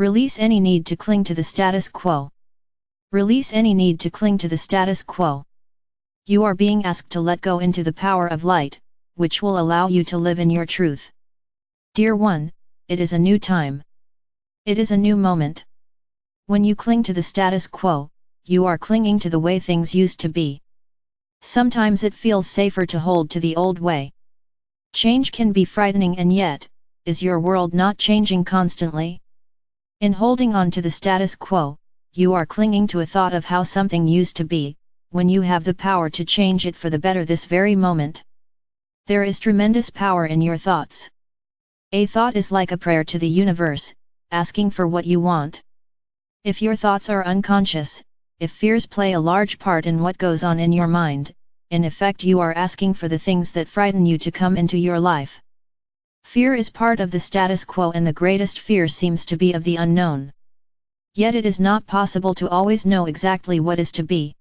Release any need to cling to the status quo. Release any need to cling to the status quo. You are being asked to let go into the power of light, which will allow you to live in your truth. Dear one, it is a new time. It is a new moment. When you cling to the status quo, you are clinging to the way things used to be. Sometimes it feels safer to hold to the old way. Change can be frightening, and yet, is your world not changing constantly? In holding on to the status quo, you are clinging to a thought of how something used to be, when you have the power to change it for the better this very moment. There is tremendous power in your thoughts. A thought is like a prayer to the universe, asking for what you want. If your thoughts are unconscious, if fears play a large part in what goes on in your mind, in effect you are asking for the things that frighten you to come into your life. Fear is part of the status quo, and the greatest fear seems to be of the unknown. Yet it is not possible to always know exactly what is to be.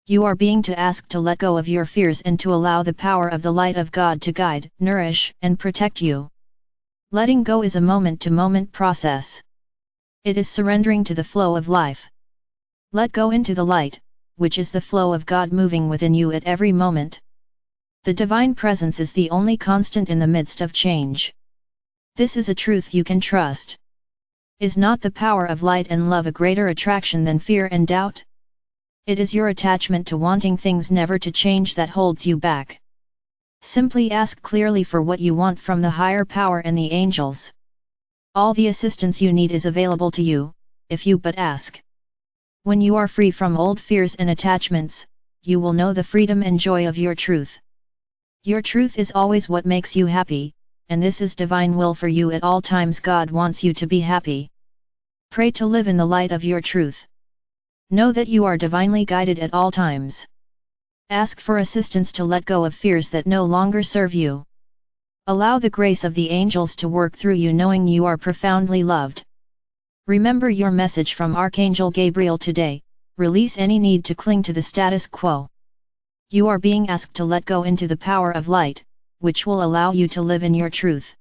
You are being asked to let go of your fears and to allow the power of the light of God to guide, nourish, and protect you. Letting go is a moment-to-moment process. It is surrendering to the flow of life. Let go into the light, which is the flow of God moving within you at every moment. The divine presence is the only constant in the midst of change. This is a truth you can trust. Is not the power of light and love a greater attraction than fear and doubt? It is your attachment to wanting things never to change that holds you back. Simply ask clearly for what you want from the higher power and the angels. All the assistance you need is available to you, if you but ask. When you are free from old fears and attachments, you will know the freedom and joy of your truth. Your truth is always what makes you happy, and this is divine will for you at all times. God wants you to be happy. Pray to live in the light of your truth. Know that you are divinely guided at all times. Ask for assistance to let go of fears that no longer serve you. Allow the grace of the angels to work through you, knowing you are profoundly loved. Remember your message from Archangel Gabriel today: release any need to cling to the status quo. You are being asked to let go into the power of light, which will allow you to live in your truth.